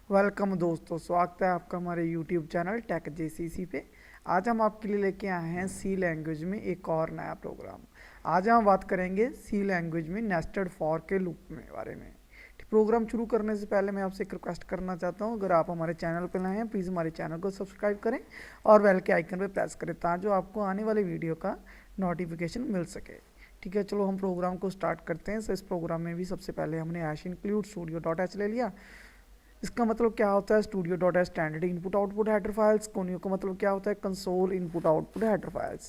Welcome दोस्तों, स्वागत है आपका हमारे यूट्यूब चैनल टेक जेसीसी पे। आज हम आपके लिए लेके आए हैं सी लैंग्वेज में एक और नया प्रोग्राम। आज हम बात करेंगे सी लैंग्वेज में नेस्टेड फॉर के लूप में बारे में। प्रोग्राम शुरू करने से पहले मैं आपसे एक रिक्वेस्ट करना चाहता हूँ, अगर आप हमारे चैनल पर नए हैं प्लीज़ हमारे चैनल को सब्सक्राइब करें और बेल के आइकन पर प्रेस करें ताकि आपको आने वाले वीडियो का नोटिफिकेशन मिल सके। ठीक है, चलो हम प्रोग्राम को स्टार्ट करते हैं। इस प्रोग्राम में भी सबसे पहले हमने हैश इंक्लूड स्टूडियो.h ले लिया। इसका मतलब क्या होता है, studio dot H standard input output header files. Conio का मतलब क्या होता है, console input output header files.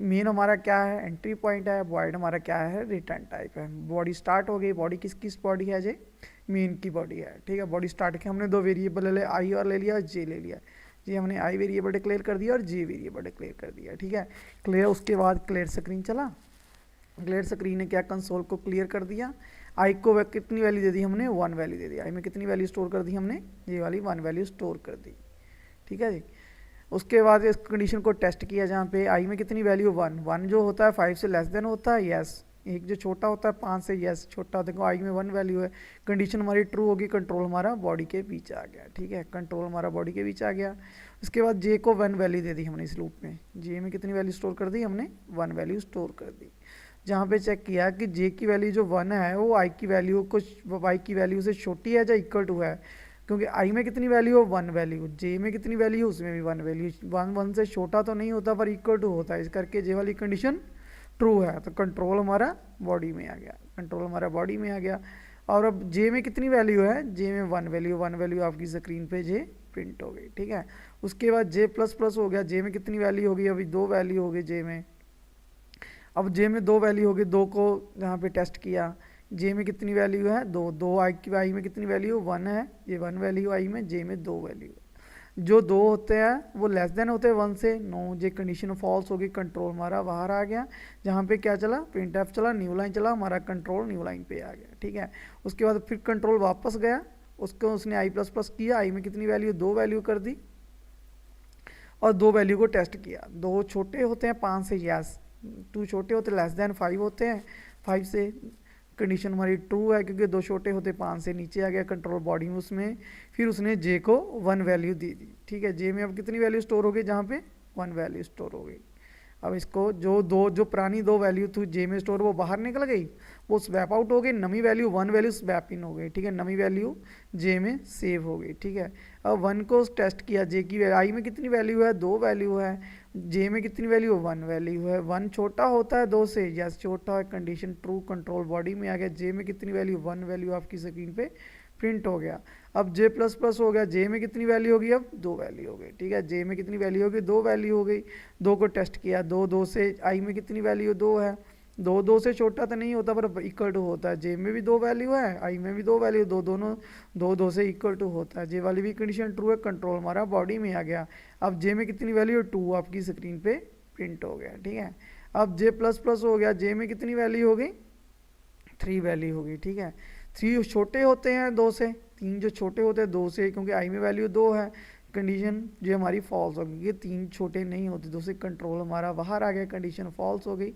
Main हमारा क्या है, एंट्री पॉइंट है। वॉइड हमारा क्या है, रिटर्न टाइप है। बॉडी स्टार्ट हो गई। बॉडी किस बॉडी है जे, मेन की बॉडी है। ठीक है, बॉडी स्टार्ट के हमने दो वेरिएबल ले, आई और ले लिया, जे ले लिया। जी हमने आई वेरिएबल डिक्लेयर कर दिया और जे वेरिएबल डिक्लेयर कर दिया। ठीक है, क्लियर। उसके बाद क्लियर स्क्रीन चला। क्लियर स्क्रीन ने क्या, कंसोल को क्लियर कर दिया। आई को कितनी वैल्यू दे दी हमने, 1 वैल्यू दे दी। आई में कितनी वैल्यू स्टोर कर दी हमने, ये वाली 1 वैल्यू स्टोर कर दी। ठीक है जी। उसके बाद इस कंडीशन को टेस्ट किया जहाँ पे आई में कितनी वैल्यू 1 जो होता है 5 से लेस देन होता है, यस। एक जो छोटा होता है 5 से, यस छोटा। देखो आई में 1 वैल्यू है, कंडीशन हमारी ट्रू होगी, कंट्रोल हमारा बॉडी के पीछे आ गया। ठीक है, कंट्रोल हमारा बॉडी के पीछे आ गया। उसके बाद जे को 1 वैल्यू दे दी हमने इस लूप में। जे में कितनी वैल्यू स्टोर कर दी हमने, 1 वैल्यू स्टोर कर दी। जहाँ पे चेक किया कि जे की वैल्यू जो 1 है वो आई की वैल्यू को वाई की वैल्यू से छोटी है या इक्वल टू है। क्योंकि आई में कितनी वैल्यू है, 1 वैल्यू। जे में कितनी वैल्यू है, उसमें भी 1 वैल्यू। 1 से छोटा तो नहीं होता पर इक्वल टू होता है, इस करके जे वाली कंडीशन ट्रू है। तो कंट्रोल हमारा बॉडी में आ गया, कंट्रोल हमारा बॉडी में आ गया। और अब जे में कितनी वैल्यू है, जे में 1 वैल्यू। 1 वैल्यू आपकी स्क्रीन पे जे प्रिंट हो गई। ठीक है, उसके बाद जे प्लस प्लस हो गया। जे में कितनी वैल्यू होगी, अभी 2 वैल्यू हो गई जे में। अब जे में 2 वैल्यू होगी, 2 को यहाँ पे टेस्ट किया। जे में कितनी वैल्यू है, 2 आई में कितनी वैल्यू, 1 है। ये 1 वैल्यू आई में, जे में 2 वैल्यू। जो 2 होते हैं वो लेस देन होते हैं 1 से। नो, जे कंडीशन फॉल्स होगी, कंट्रोल हमारा बाहर आ गया। जहाँ पे क्या चला, प्रिंट एफ चला, न्यू लाइन चला, हमारा कंट्रोल न्यू लाइन पे आ गया। ठीक है, उसके बाद फिर कंट्रोल वापस गया, उसको उसने आई प्लस प्लस किया। आई में कितनी वैल्यू, 2 वैल्यू कर दी और 2 वैल्यू को टेस्ट किया। 2 छोटे होते हैं 5 से, यस। 2 छोटे होते लेस देन 5 होते हैं, 5 से। कंडीशन हमारी ट्रू है क्योंकि 2 छोटे होते 5 से नीचे आ गया कंट्रोल बॉडी में उसमें। फिर उसने जे को 1 वैल्यू दे दी। ठीक है, जे में अब कितनी वैल्यू स्टोर हो गई, जहाँ पे 1 वैल्यू स्टोर हो गई। अब इसको जो पुरानी 2 वैल्यू थी जे में स्टोर, वो बाहर निकल गई, वो स्वैप आउट हो गई। नमी वैल्यू 1 वैल्यू स्वैप इन हो गई। ठीक है, नमी वैल्यू जे में सेव हो गई। ठीक है, अब 1 को टेस्ट किया, जे की आई में कितनी वैल्यू है, 2 वैल्यू है। जे में कितनी वैल्यू, 1 वैल्यू है। 1 छोटा होता है 2 से, यस छोटा है, कंडीशन ट्रू, कंट्रोल बॉडी में आ गया। जे में कितनी वैल्यू, 1 वैल्यू आपकी स्क्रीन पे प्रिंट हो गया। अब जे प्लस प्लस हो गया, जे में कितनी वैल्यू होगी, अब 2 वैल्यू हो गई। ठीक है, जे में कितनी वैल्यू होगी, 2 वैल्यू हो गई। 2 को टेस्ट किया, 2 से आई में कितनी वैल्यू, 2 है। 2 से छोटा तो नहीं होता पर इक्वल टू होता है। जे में भी 2 वैल्यू है, आई में भी 2 वैल्यू, दोनों 2 से इक्वल टू होता है। जे वाली भी कंडीशन ट्रू है, कंट्रोल हमारा बॉडी में आ गया। अब जे में कितनी वैल्यू, 2 आपकी स्क्रीन पे प्रिंट हो गया। ठीक है, अब जे प्लस प्लस हो गया, जे में कितनी वैल्यू हो गई, 3 वैल्यू होगी। ठीक है, 3 छोटे होते हैं 2 से, 3 जो छोटे होते हैं 2 से, क्योंकि आई में वैल्यू 2 है। कंडीशन जो हमारी फॉल्स होगी, ये 3 छोटे नहीं होते 2 से, कंट्रोल हमारा बाहर आ गया, कंडीशन फॉल्स हो गई।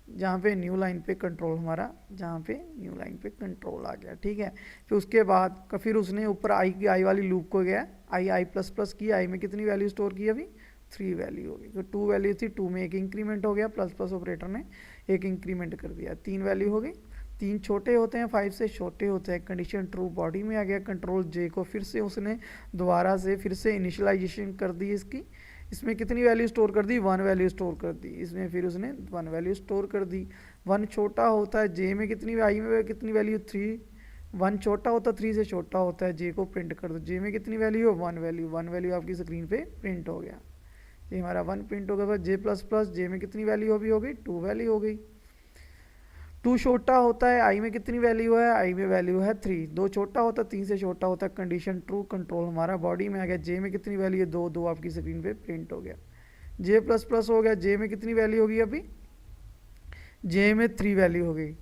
जहाँ पे न्यू लाइन पे कंट्रोल हमारा, जहाँ पे न्यू लाइन पे कंट्रोल आ गया। ठीक है, फिर उसके बाद फिर उसने ऊपर आई वाली लूप को गया, आई प्लस प्लस की। आई में कितनी वैल्यू स्टोर की, अभी 3 वैल्यू हो गई। तो 2 वैल्यू थी, 2 में एक इंक्रीमेंट हो गया, प्लस प्लस ऑपरेटर ने एक इंक्रीमेंट कर दिया, 3 वैल्यू हो गई। 3 छोटे होते हैं 5 से, छोटे होते हैं, कंडीशन ट्रू बॉडी में आ गया। कंट्रोल जे को फिर से उसने दोबारा से फिर से इनिशियलाइजेशन कर दी इसकी। इसमें कितनी वैल्यू स्टोर कर दी, 1 वैल्यू स्टोर कर दी। इसमें फिर उसने 1 वैल्यू स्टोर कर दी। 1 छोटा होता है, जे में कितनी, आई में कितनी वैल्यू, 3। 1 छोटा होता है 3 से, छोटा होता है, जे को प्रिंट कर दो। जे में कितनी वैल्यू है, 1 वैल्यू। 1 वैल्यू आपकी स्क्रीन पे प्रिंट हो गया। ये हमारा 1 प्रिंट हो गया। जे प्लस प्लस, जे में कितनी वैल्यू अभी हो गई, 2 वैल्यू हो गई। 2 छोटा होता है, आई में कितनी वैल्यू है, आई में वैल्यू है 3। 2 छोटा होता है 3 से, छोटा होता है, कंडीशन ट्रू, कंट्रोल हमारा बॉडी में आ गया। जे में कितनी वैल्यू है, 2 आपकी स्क्रीन पे प्रिंट हो गया। जे प्लस प्लस हो गया, जे में कितनी वैल्यू होगी, अभी जे में 3 वैल्यू हो गई।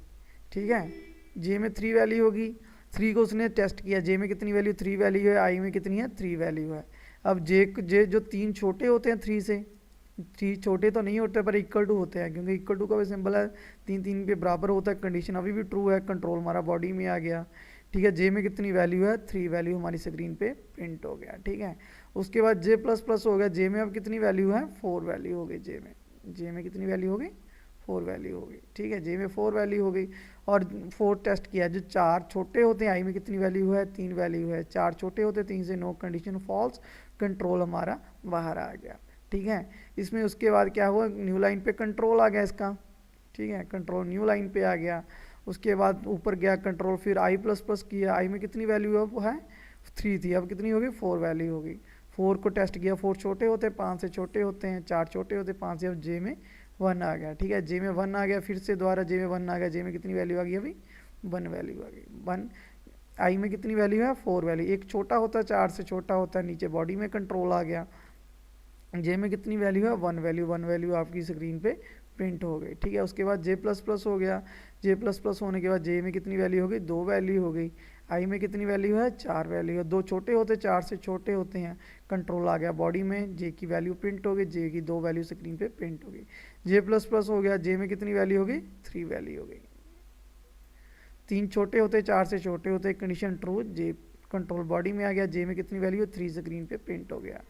ठीक है, जे में 3 वैल्यू होगी। 3 को उसने टेस्ट किया, जे में कितनी वैल्यू, 3 वैल्यू है। आई में कितनी है, 3 वैल्यू है। अब जे जो 3 छोटे होते हैं 3 से, 3 छोटे तो नहीं होते पर इक्वल टू होते हैं, क्योंकि इक्वल टू का भी सिंबल है, 3 3 के बराबर होता है। कंडीशन अभी भी ट्रू है, कंट्रोल हमारा बॉडी में आ गया। ठीक है। जे में कितनी वैल्यू है, 3 वैल्यू हमारी स्क्रीन पे प्रिंट हो गया, ठीक है। उसके बाद जे प्लस प्लस हो गया, जे में अब कितनी वैल्यू है, 4 वैल्यू हो गई। जे में कितनी वैल्यू हो गई, 4 वैल्यू हो गई, ठीक है। जे में 4 वैल्यू हो गई और 4 टेस्ट किया, जो 4 छोटे होते हैं आई में कितनी वैल्यू है, 3 वैल्यू है। 4 छोटे होते हैं 3 से, नो कंडीशन फॉल्स, कंट्रोल हमारा बाहर आ गया, ठीक है। इसमें उसके बाद क्या हुआ, न्यू लाइन पे कंट्रोल आ गया इसका, ठीक है, कंट्रोल न्यू लाइन पे आ गया। उसके बाद ऊपर गया कंट्रोल, फिर आई प्लस प्लस किया, आई में कितनी वैल्यू है, वो है 3 थी, अब कितनी होगी, 4 वैल्यू होगी। 4 को टेस्ट किया, 4 छोटे होते हैं 5 से छोटे होते हैं, 4 छोटे होते हैं 5 से, अब जे में 1 आ गया, ठीक है। जे में 1 आ गया, फिर से दोबारा जे में 1 आ गया, जे में कितनी वैल्यू आ गई, अभी 1 वैल्यू आ गई। 1 आई में कितनी वैल्यू है, 4 वैल्यू। एक छोटा होता है 4 से छोटा होता है, नीचे बॉडी में कंट्रोल आ गया। जे में कितनी वैल्यू है, 1 वैल्यू। 1 वैल्यू आपकी स्क्रीन पे प्रिंट हो गई, ठीक है। उसके बाद जे प्लस प्लस हो गया, जे प्लस प्लस होने के बाद जे में कितनी वैल्यू हो गई, 2 वैल्यू हो गई। आई में कितनी वैल्यू है, 4 वैल्यू है। 2 छोटे होते 4 से छोटे होते हैं, कंट्रोल आ गया बॉडी में, जे की वैल्यू प्रिंट हो गई, जे की 2 वैल्यू स्क्रीन पे प्रिंट हो गई। जे प्लस प्लस हो गया, जे में कितनी वैल्यू हो गई, 3 वैल्यू हो गई। 3 छोटे होते 4 से छोटे होते, कंडीशन ट्रू, जे कंट्रोल बॉडी में आ गया, जे में कितनी वैल्यू, 3 स्क्रीन पे प्रिंट हो गया।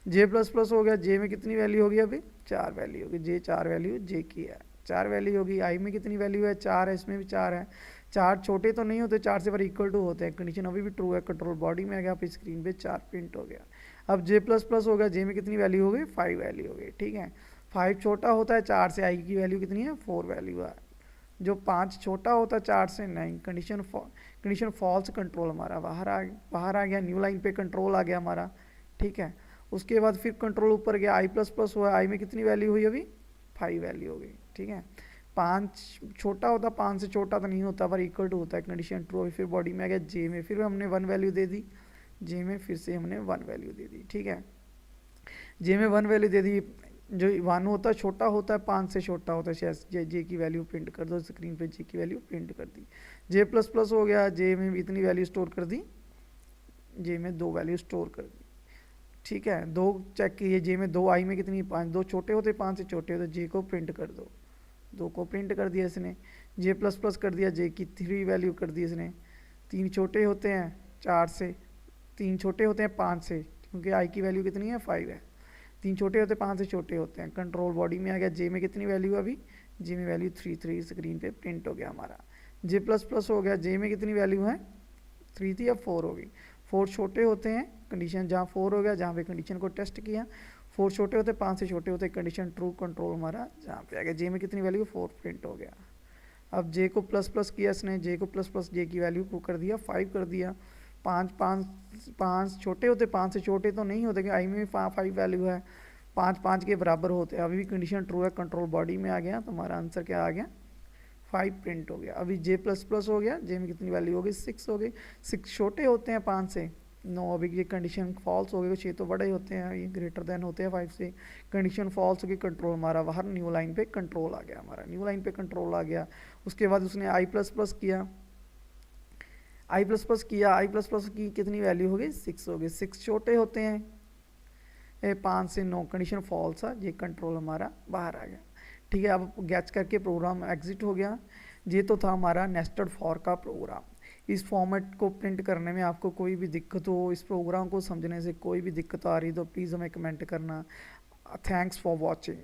जे प्लस प्लस हो गया, जे में कितनी वैल्यू होगी, अभी 4 वैल्यू होगी। जे 4 वैल्यू जे की है, 4 वैल्यू होगी। आई में कितनी वैल्यू है, 4 है, इसमें भी 4 है। 4 छोटे तो नहीं होते, 4 से पर इक्वल टू होते हैं, कंडीशन अभी भी ट्रू है, कंट्रोल बॉडी में आ गया, आप स्क्रीन पे 4 प्रिंट हो गया। अब जे प्लस प्लस हो गया, जे में कितनी वैल्यू हो गई, 5 वैल्यू हो गई, ठीक है। 5 छोटा होता है 4 से, आई की वैल्यू कितनी है, 4 वैल्यू है। जो 5 छोटा होता है 4 से, नहीं, कंडीशन फॉल्स, कंट्रोल हमारा बाहर आ गया, न्यू लाइन पे कंट्रोल आ गया हमारा, ठीक है। उसके बाद फिर कंट्रोल ऊपर गया, आई प्लस प्लस हुआ, आई में कितनी वैल्यू हुई, अभी 5 वैल्यू हो गई, ठीक है। 5 छोटा होता, 5 से छोटा तो नहीं होता, पर इक्वल टू होता है, कंडीशन ट्रू। फिर बॉडी में आ गया, जे में फिर हमने 1 वैल्यू दे दी, जे में फिर से हमने 1 वैल्यू दे दी, ठीक है। जे में 1 वैल्यू दे दी, जो 1 होता है छोटा होता है, 5 से छोटा होता है, जे की वैल्यू प्रिंट कर दो स्क्रीन पे, जे की वैल्यू प्रिंट कर दी। जे प्लस प्लस हो गया, जे में भी इतनी वैल्यू स्टोर कर दी, जे में 2 वैल्यू स्टोर कर दी, ठीक है। 2 चेक किए, जे में 2, आई में कितनी 5, 2 छोटे होते 5 से छोटे होते, जे को प्रिंट कर दो, 2 को प्रिंट कर दिया इसने। जे प्लस प्लस कर दिया, जे की 3 वैल्यू कर दी इसने। 3 छोटे होते हैं 4 से, 3 छोटे होते हैं 5 से, क्योंकि आई की वैल्यू कितनी है, 5 है। 3 छोटे होते हैं 5 से छोटे होते हैं, कंट्रोल बॉडी में आ गया। जे में कितनी वैल्यू है, अभी जे में वैल्यू 3 स्क्रीन पे प्रिंट हो गया हमारा। जे प्लस प्लस हो गया, जे में कितनी वैल्यू है, 3 थी, अब 4 हो गई। 4 छोटे होते हैं, कंडीशन जहाँ 4 हो गया, जहाँ पे कंडीशन को टेस्ट किया, 4 छोटे होते 5 से छोटे होते, कंडीशन ट्रू, कंट्रोल हमारा जहाँ पे आ गया। जे में कितनी वैल्यू, 4 प्रिंट हो गया। अब जे को प्लस प्लस किया इसने, जे को प्लस प्लस, जे की वैल्यू को कर दिया 5 कर दिया। 5 छोटे होते 5 से छोटे तो नहीं होते, आई में 5 वैल्यू है, 5 के बराबर होते हैं, अभी भी कंडीशन ट्रू है, कंट्रोल बॉडी में आ गया, तो हमारा आंसर क्या आ गया, 5 प्रिंट हो गया। अभी जे प्लस प्लस हो गया, जे में कितनी वैल्यू हो गई, 6 हो गई। 6 छोटे होते हैं 5 से, 9, अभी ये कंडीशन फॉल्स हो गई, 6 तो बड़े होते हैं, ये ग्रेटर देन होते हैं 5 से, कंडीशन फॉल्स हो गई, कंट्रोल हमारा बाहर, न्यू लाइन पे कंट्रोल आ गया हमारा, न्यू लाइन पे कंट्रोल आ गया। उसके बाद उसने आई प्लस प्लस किया, आई प्लस प्लस किया, आई प्लस प्लस की कितनी वैल्यू हो गई, 6 हो गई। 6 छोटे होते हैं 5 से, 9, कंडीशन फॉल्स है, ये कंट्रोल हमारा बाहर आ गया, ठीक है। अब गैच करके प्रोग्राम एग्जिट हो गया। ये तो था हमारा नेस्टेड फॉर का प्रोग्राम। इस फॉर्मेट को प्रिंट करने में आपको कोई भी दिक्कत हो, इस प्रोग्राम को समझने से कोई भी दिक्कत आ रही तो प्लीज़ हमें कमेंट करना। Thanks for watching.